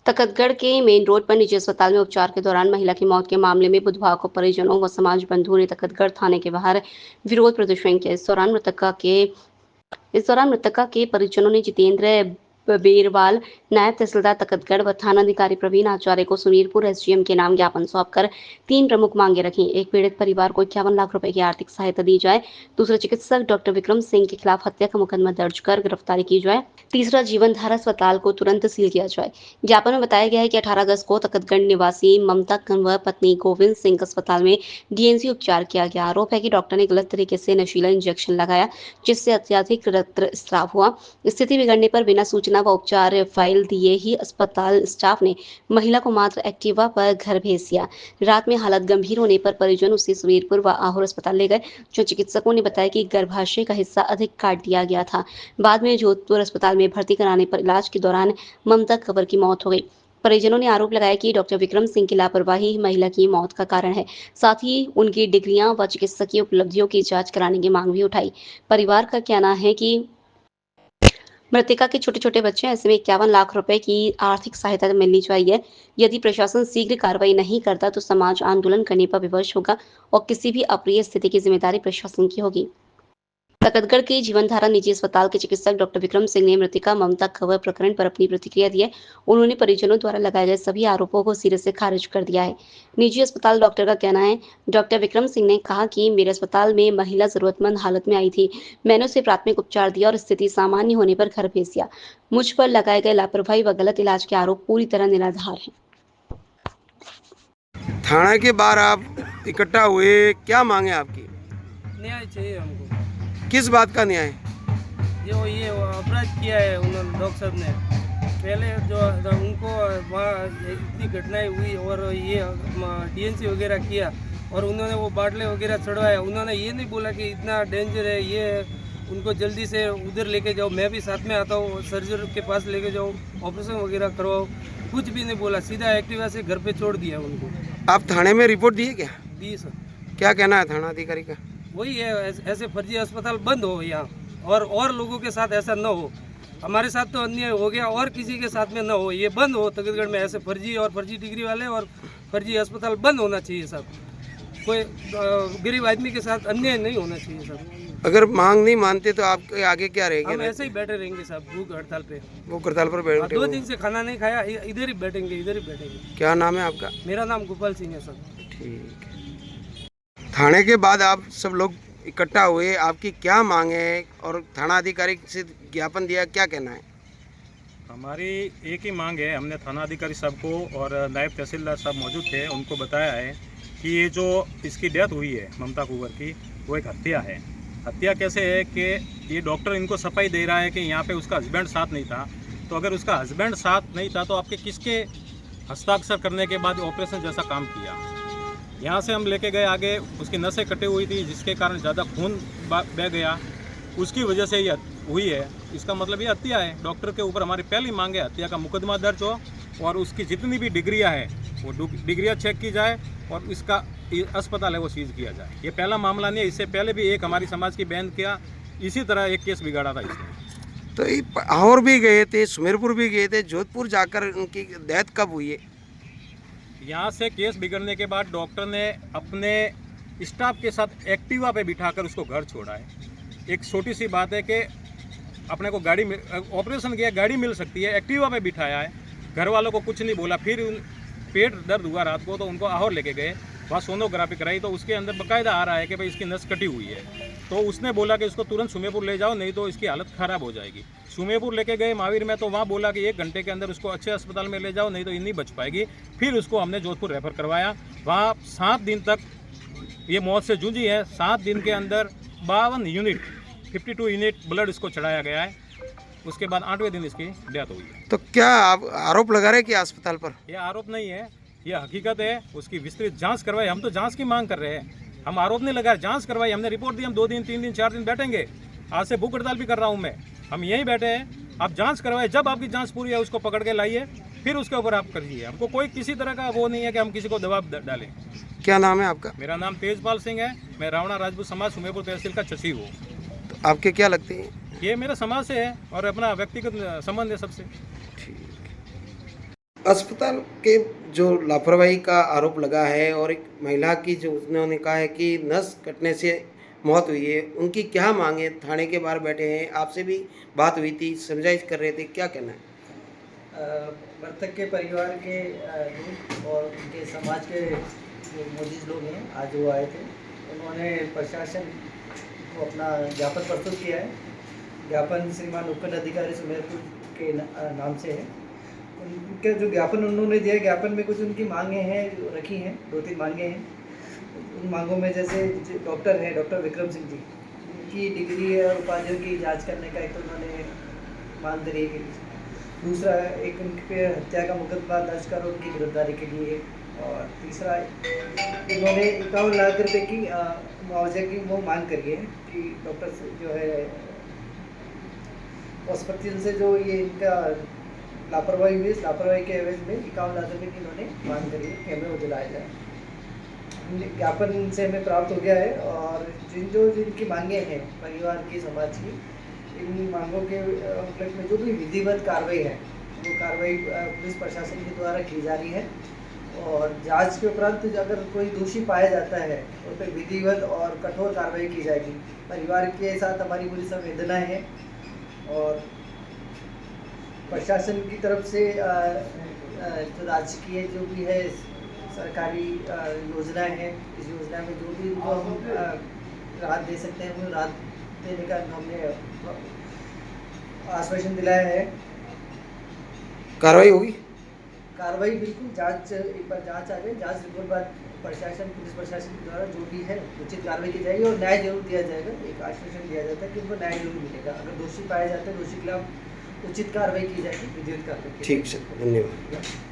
तखतगढ़ के main road पर निजी अस्पताल में उपचार के दौरान महिला की मौत के मामले में बुधवार को परिजनों व समाज बंधुओं ने तखतगढ़ थाने के बाहर विरोध प्रदर्शन किया। इस दौरान मृतका के परिजनों ने जितेंद्र बेरवाल, नायब तहसीलदार तखतगढ़ व थानाधिकारी प्रवीण आचार्य को सुमेरपुर एसडीएम के नाम ज्ञापन सौंपकर 3 प्रमुख मांगे रखी। एक, पीड़ित परिवार को 51 लाख रुपए की आर्थिक सहायता दी जाए। दूसरा, चिकित्सक डॉक्टर विक्रम सिंह के खिलाफ हत्या का मुकदमा दर्ज कर गिरफ्तारी की जाए। तीसरा, जीवन धारा अस्पताल को तुरंत सील किया जाए। ज्ञापन में बताया गया है कि 18 अगस्त को तखतगढ़ निवासी ममता व पत्नी गोविंद सिंह अस्पताल में डीएनसी उपचार किया गया। आरोप है कि डॉक्टर ने गलत तरीके से नशीला इंजेक्शन लगाया, जिससे अत्यधिक रक्तस्राव हुआ। स्थिति बिगड़ने पर बिना सूचना व उपचार फाइल दिए ही अस्पताल स्टाफ ने महिला को मात्र एक्टिवा पर घर भेज दिया। रात में हालत गंभीर होने पर परिजन उसे सुमेरपुर व आहोर अस्पताल ले गए, जो चिकित्सकों ने बताया कि गर्भाशय का हिस्सा अधिक काट दिया गया था। बाद में जोधपुर अस्पताल में भर्ती कराने पर इलाज के दौरान ममता कंवर की मौत हो गई। परिजनों ने आरोप लगाया कि डॉक्टर विक्रम सिंह की लापरवाही ही महिला की मौत का कारण है। साथ ही उनकी डिग्रियां व चिकित्सकीय उपलब्धियों की जांच कराने की मांग भी उठाई। परिवार का कहना है कि मृतका के छोटे छोटे बच्चे, ऐसे में 51 लाख रुपए की आर्थिक सहायता मिलनी चाहिए। यदि प्रशासन शीघ्र कार्रवाई नहीं करता तो समाज आंदोलन करने पर विवश होगा और किसी भी अप्रिय स्थिति की जिम्मेदारी प्रशासन की होगी। तखतगढ़ के जीवनधारा निजी अस्पताल के चिकित्सक डॉक्टर विक्रम सिंह ने मृतका ममता कंवर प्रकरण पर अपनी प्रतिक्रिया दी है। उन्होंने परिजनों द्वारा लगाए गए सभी आरोपों को सिरे से खारिज कर दिया है। निजी अस्पताल डॉक्टर का कहना है, डॉक्टर विक्रम सिंह ने कहा कि मेरे अस्पताल में महिला जरूरतमंद हालत में आई थी। मैंने उसे प्राथमिक उपचार दिया और स्थिति सामान्य होने पर घर भेज दिया। मुझ पर लगाए गए लापरवाही व गलत इलाज के आरोप पूरी तरह निराधार है। थाना के बाहर आप इकट्ठा हुए, क्या मांगे आपकी? न्याय चाहिए हमको। किस बात का न्याय? ये अपराध किया है उन्होंने, डॉक्टर साहब ने पहले जो उनको वहाँ इतनी घटनाएं हुई और ये डीएनसी वगैरह किया और उन्होंने वो बाटले वगैरह चढ़वाया। उन्होंने ये नहीं बोला कि इतना डेंजर है, ये उनको जल्दी से उधर लेके जाओ, मैं भी साथ में आता हूँ, सर्जर के पास लेके जाओ, ऑपरेशन वगैरह करवाओ। कुछ भी नहीं बोला, सीधा एक्टिवा से घर पे छोड़ दिया उनको। आप थाने में रिपोर्ट दिए क्या? दी सर। क्या कहना है थाना अधिकारी का? वही है, ऐसे फर्जी अस्पताल बंद हो यहाँ और लोगों के साथ ऐसा न हो। हमारे साथ तो अन्याय हो गया और किसी के साथ में न हो, ये बंद हो। तखतगढ़ में ऐसे फर्जी और फर्जी डिग्री वाले और फर्जी अस्पताल बंद होना चाहिए साहब। कोई गरीब आदमी के साथ अन्याय नहीं होना चाहिए साहब। अगर मांग नहीं मानते तो आप आगे क्या रहेंगे? हम ऐसे ही बैठे रहेंगे साहब, भूख हड़ताल पे। भूख हड़ताल पर बैठे? 2 दिन से खाना नहीं खाया, इधर ही बैठेंगे, इधर ही बैठेंगे। क्या नाम है आपका? मेरा नाम गोपाल सिंह है सर। ठीक है। थाने के बाद आप सब लोग इकट्ठा हुए, आपकी क्या मांग है और थाना अधिकारी से ज्ञापन दिया, क्या कहना है? हमारी एक ही मांग है। हमने थाना अधिकारी साहब को और नायब तहसीलदार साहब मौजूद थे, उनको बताया है कि ये जो इसकी डेथ हुई है ममता कंवर की, वो एक हत्या है। हत्या कैसे है कि ये डॉक्टर इनको सफाई दे रहा है कि यहाँ पे उसका हस्बैंड साथ नहीं था। तो अगर उसका हस्बैंड साथ नहीं था तो आपके किसके हस्ताक्षर करने के बाद ऑपरेशन जैसा काम किया? यहाँ से हम लेके गए आगे, उसकी नसें कटी हुई थी जिसके कारण ज़्यादा खून बह गया, उसकी वजह से ये हुई है। इसका मतलब ये हत्या है। डॉक्टर के ऊपर हमारी पहली मांग है हत्या का मुकदमा दर्ज हो और उसकी जितनी भी डिग्रियाँ हैं वो डिग्रियाँ चेक की जाए और इसका अस्पताल है वो सीज किया जाए। ये पहला मामला नहीं है, इससे पहले भी एक हमारी समाज की बहन का इसी तरह एक केस बिगाड़ा था इसने। तो और भी गए थे, सुमेरपुर भी गए थे, जोधपुर जाकर उनकी डेथ कब हुई है? यहाँ से केस बिगड़ने के बाद डॉक्टर ने अपने स्टाफ के साथ एक्टिवा पे बिठाकर उसको घर छोड़ा है। एक छोटी सी बात है कि अपने को गाड़ी ऑपरेशन किया, गाड़ी मिल सकती है, एक्टिवा पे बिठाया है, घर वालों को कुछ नहीं बोला। फिर पेट दर्द हुआ रात को तो उनको आहोर लेके गए, वहाँ सोनोग्राफी कराई तो उसके अंदर बाकायदा आ रहा है कि भाई इसकी नस कटी हुई है। तो उसने बोला कि इसको तुरंत सुमेरपुर ले जाओ, नहीं तो इसकी हालत ख़राब हो जाएगी। सुमेरपुर लेके गए महावीर में, तो वहाँ बोला कि 1 घंटे के अंदर उसको अच्छे अस्पताल में ले जाओ, नहीं तो ये नहीं बच पाएगी। फिर उसको हमने जोधपुर रेफर करवाया। वहाँ 7 दिन तक ये मौत से जूझी है। 7 दिन के अंदर 52 यूनिट 52 यूनिट ब्लड इसको चढ़ाया गया है। उसके बाद 8वें दिन इसकी डेथ हुई है। तो क्या आप आरोप लगा रहे कि अस्पताल पर? यह आरोप नहीं है, यह हकीकत है। उसकी विस्तृत जांच करवाई, हम तो जांच की मांग कर रहे हैं, हम आरोप नहीं लगा, जांच करवाई। हमने रिपोर्ट दी, हम 2 दिन 3 दिन 4 दिन बैठेंगे। आज से भूख हड़ताल भी कर रहा हूं मैं, हम यहीं बैठे हैं। आप जांच करवाए, जब आपकी जांच पूरी है उसको पकड़ के लाइए, फिर उसके ऊपर आप करिए। हमको कोई किसी तरह का वो नहीं है कि हम किसी को दबाव डालें। क्या नाम है आपका? मेरा नाम तेजपाल सिंह है, मैं रावणा राजपूत समाज सुमेरपुर तहसील का सचिव हूँ। तो आपके क्या लगते हैं? ये मेरे समाज से है और अपना व्यक्तिगत संबंध है सबसे। अस्पताल के जो लापरवाही का आरोप लगा है और एक महिला की जो उन्होंने कहा है कि नस कटने से मौत हुई है, उनकी क्या मांग है? थाने के बाहर बैठे हैं, आपसे भी बात हुई थी, समझाइश कर रहे थे, क्या कहना है? मृतक के परिवार के लोग और उनके समाज के जो मौजूद लोग हैं, आज वो आए थे। उन्होंने प्रशासन को अपना ज्ञापन प्रस्तुत किया है। ज्ञापन श्रीमान उपखंड अधिकारी सुमेरपुर के नाम से है। उनका जो ज्ञापन उन्होंने दिया, ज्ञापन में कुछ उनकी मांगें हैं जो रखी हैं, 2-3 मांगें हैं। उन मांगों में जैसे डॉक्टर हैं, डॉक्टर विक्रम सिंह जी, उनकी डिग्री और उपाधियों की जांच करने का एक तो उन्होंने मांग करी है। दूसरा, एक उनके पे हत्या का मुकदमा दर्ज कर उनकी गिरफ्तारी के लिए। और तीसरा, इन्होंने 51 लाख रुपए की मुआवजे की वो मांग करी है कि डॉक्टर से जो है हॉस्पिटल से जो ये इनका लापरवाही हुई, इस लापरवाही के एवज में 51 लाख रुपये की इन्होंने मांग करी है कि हमें वो दिलाया जाए। ज्ञापन से हमें प्राप्त हो गया है और जिनकी मांगे हैं परिवार की, समाज की, इन मांगों के उपलक्ष्य में जो भी विधिवत कार्रवाई है वो कार्रवाई पुलिस प्रशासन के द्वारा की जा रही है। और जांच के उपरांत अगर कोई दोषी पाया जाता है तो उन पर विधिवत और कठोर कार्रवाई की जाएगी। परिवार के साथ हमारी पूरी संवेदनाएं हैं और प्रशासन की तरफ से जो राजकीय जो भी है सरकारी योजनाएं हैं, इस योजना में जो भी उनको हम राहत दे सकते हैं वो राहत देने का हमने आश्वासन दिलाया है। कार्रवाई होगी? कार्रवाई बिल्कुल, जांच एक बार जांच आ जाए, जांच रिपोर्ट बाद प्रशासन, पुलिस प्रशासन के द्वारा जो भी है उचित कार्रवाई की जाएगी और न्याय जरूर दिया जाएगा। एक आश्वासन दिया जाता है कि उनको न्याय जरूर मिलेगा। अगर दोषी पाए जाते हैं, दोषी के खिलाफ उचित कार्रवाई की जाएगी, विधिवत कार्रवाई की ठीक सर, धन्यवाद।